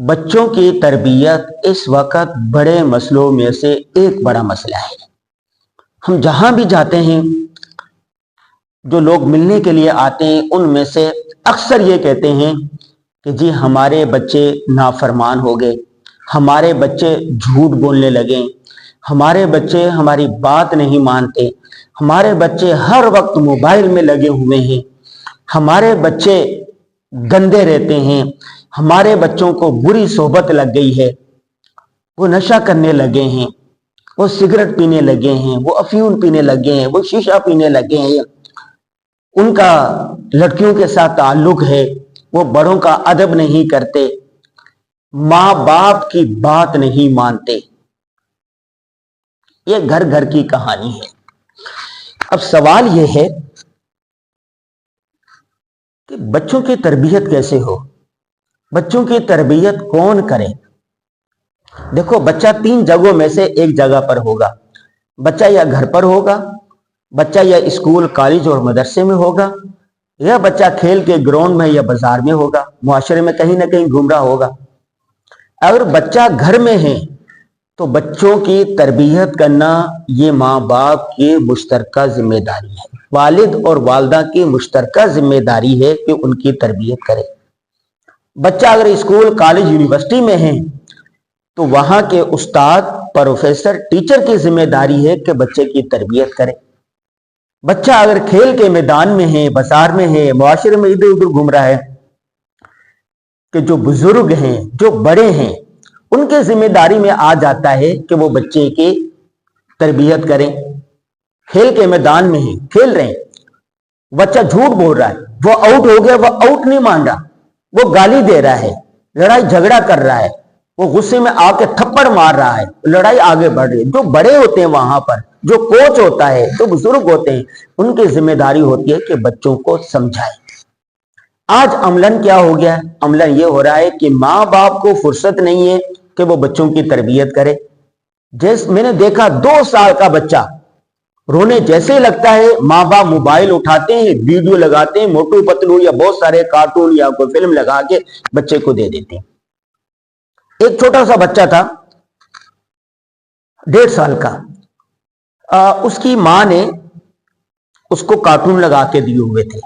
بچوں کی تربیت اس وقت بڑے مسئلوں میں سے ایک بڑا مسئلہ ہے۔ ہم جہاں بھی جاتے ہیں، جو لوگ ملنے کے لیے آتے ہیں، ان میں سے اکثر یہ کہتے ہیں کہ جی ہمارے بچے نافرمان ہو گئے، ہمارے بچے جھوٹ بولنے لگے، ہمارے بچے ہماری بات نہیں مانتے، ہمارے بچے ہر وقت موبائل میں لگے ہوئے ہیں، ہمارے بچے گندے رہتے ہیں، ہمارے بچوں کو بری صحبت لگ گئی ہے، وہ نشہ کرنے لگے ہیں، وہ سگریٹ پینے لگے ہیں، وہ افیون پینے لگے ہیں، وہ شیشہ پینے لگے ہیں، ان کا لڑکیوں کے ساتھ تعلق ہے، وہ بڑوں کا ادب نہیں کرتے، ماں باپ کی بات نہیں مانتے۔ یہ گھر گھر کی کہانی ہے۔ اب سوال یہ ہے کہ بچوں کی تربیت کیسے ہو؟ بچوں کی تربیت کون کرے؟ دیکھو، بچہ تین جگہوں میں سے ایک جگہ پر ہوگا۔ بچہ یا گھر پر ہوگا، بچہ یا اسکول، کالج اور مدرسے میں ہوگا، یا بچہ کھیل کے گراؤنڈ میں یا بازار میں ہوگا، معاشرے میں کہیں نہ کہیں گھوم رہا ہوگا۔ اگر بچہ گھر میں ہے تو بچوں کی تربیت کرنا یہ ماں باپ کی مشترکہ ذمہ داری ہے، والد اور والدہ کی مشترکہ ذمہ داری ہے کہ ان کی تربیت کرے۔ بچہ اگر اسکول، کالج، یونیورسٹی میں ہے تو وہاں کے استاد، پروفیسر، ٹیچر کی ذمہ داری ہے کہ بچے کی تربیت کرے۔ بچہ اگر کھیل کے میدان میں ہے، بازار میں ہے، معاشرے میں ادھر ادھر گھوم رہا ہے، کہ جو بزرگ ہیں، جو بڑے ہیں، ان کے ذمہ داری میں آ جاتا ہے کہ وہ بچے کی تربیت کریں۔ کھیل کے میدان میں ہے، کھیل رہے ہیں، بچہ جھوٹ بول رہا ہے، وہ آؤٹ ہو گیا، وہ آؤٹ نہیں مان رہا، وہ گالی دے رہا ہے، لڑائی جھگڑا کر رہا ہے، وہ غصے میں آ کے تھپڑ مار رہا ہے، لڑائی آگے بڑھ رہی ہے۔ جو بڑے ہوتے ہیں وہاں پر، جو کوچ ہوتا ہے، جو بزرگ ہوتے ہیں، ان کی ذمہ داری ہوتی ہے کہ بچوں کو سمجھائے۔ آج عملاً کیا ہو گیا ہے؟ عملاً یہ ہو رہا ہے کہ ماں باپ کو فرصت نہیں ہے کہ وہ بچوں کی تربیت کرے۔ جیسے میں نے دیکھا 2 سال کا بچہ رونے جیسے لگتا ہے، ماں باپ موبائل اٹھاتے ہیں، ویڈیو لگاتے ہیں، موٹو پتلو یا بہت سارے کارٹون یا کوئی فلم لگا کے بچے کو دے دیتے ہیں۔ ایک چھوٹا سا بچہ تھا، 1.5 سال کا، اس کی ماں نے اس کو کارٹون لگا کے دیے ہوئے تھے۔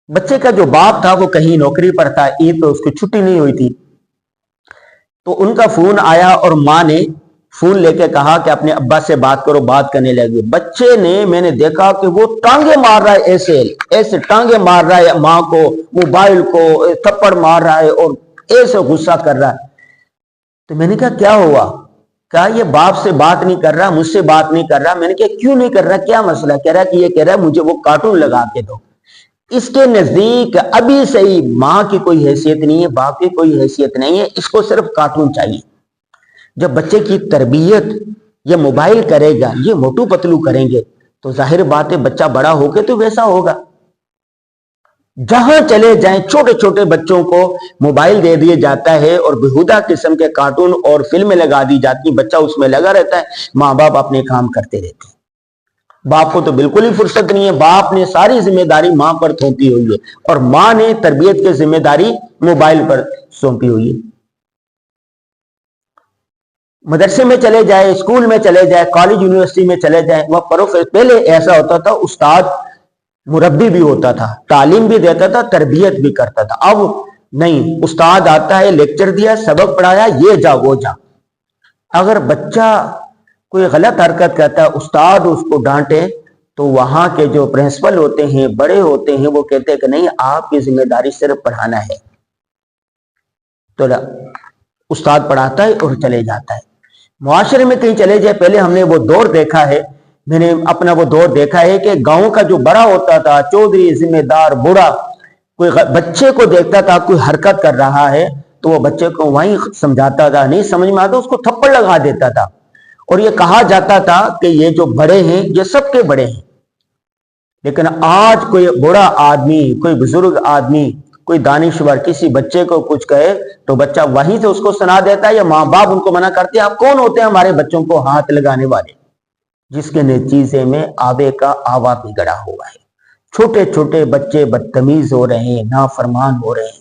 بچے کا جو باپ تھا وہ کہیں نوکری پر تھا، عید پہ اس کو چھٹی نہیں ہوئی تھی، تو ان کا فون آیا اور ماں نے فون لے کے کہا کہ اپنے ابا سے بات کرو۔ بات کرنے لگے۔ بچے نے، میں نے دیکھا کہ وہ ٹانگے مار رہا ہے، ایسے ٹانگے مار رہا ہے ماں کو، موبائل کو تھپڑ مار رہا ہے اور ایسے غصہ کر رہا ہے۔ تو میں نے کہا کیا ہوا؟ کہا یہ باپ سے بات نہیں کر رہا، مجھ سے بات نہیں کر رہا۔ میں نے کہا کیوں نہیں کر رہا، کیا مسئلہ؟ کہہ رہا کہ یہ کہہ رہا ہے مجھے وہ کارٹون لگا کے دو۔ اس کے نزدیک ابھی سے ہی ماں کی کوئی حیثیت نہیں ہے، باپ کی کوئی حیثیت نہیں ہے، اس کو صرف کارٹون چاہیے۔ جب بچے کی تربیت یہ موبائل کرے گا، یہ موٹو پتلو کریں گے، تو ظاہر بات ہے بچہ بڑا ہو کے تو ویسا ہوگا۔ جہاں چلے جائیں چھوٹے چھوٹے بچوں کو موبائل دے دیا جاتا ہے اور بےہودہ قسم کے کارٹون اور فلمیں لگا دی جاتی ہیں، بچہ اس میں لگا رہتا ہے، ماں باپ اپنے کام کرتے رہتے ہیں۔ باپ کو تو بالکل ہی فرصت نہیں ہے، باپ نے ساری ذمہ داری ماں پر تھوپی ہوئی ہے، اور ماں نے تربیت کی ذمہ داری موبائل پر سونپی ہوئی ہے۔ مدرسے میں چلے جائے، اسکول میں چلے جائے، کالج یونیورسٹی میں چلے جائیں، وہ پہلے ایسا ہوتا تھا استاد مربی بھی ہوتا تھا، تعلیم بھی دیتا تھا، تربیت بھی کرتا تھا۔ اب نہیں، استاد آتا ہے، لیکچر دیا، سبق پڑھایا، یہ جا وہ جا۔ اگر بچہ کوئی غلط حرکت کرتا ہے، استاد اس کو ڈانٹے تو وہاں کے جو پرنسپل ہوتے ہیں، بڑے ہوتے ہیں، وہ کہتے ہیں کہ نہیں، آپ کی ذمہ داری صرف پڑھانا ہے۔ تو استاد پڑھاتا ہے اور چلے جاتا ہے۔ معاشرے میں کہیں چلے جائے، پہلے ہم نے وہ دور دیکھا ہے، میں نے اپنا وہ دور دیکھا ہے کہ گاؤں کا جو بڑا ہوتا تھا، چودھری، ذمہ دار، بوڑھا، کوئی بچے کو دیکھتا تھا کوئی حرکت کر رہا ہے تو وہ بچے کو وہیں سمجھاتا تھا، نہیں سمجھ میں آتا اس کو تھپڑ لگا دیتا تھا، اور یہ کہا جاتا تھا کہ یہ جو بڑے ہیں یہ سب کے بڑے ہیں۔ لیکن آج کوئی بوڑھا آدمی، کوئی بزرگ آدمی، کوئی دانشور کسی بچے کو کچھ کہے تو بچہ وہیں سے اس کو سنا دیتا ہے، یا ماں باپ ان کو منع کرتے ہیں۔ آپ کون ہوتے ہیں ہمارے بچوں کو ہاتھ لگانے والے؟ جس کے نتیجے میں آبے کا آوا بگڑا ہوا ہے۔ چھوٹے چھوٹے بچے بدتمیز ہو رہے ہیں، نافرمان ہو رہے ہیں۔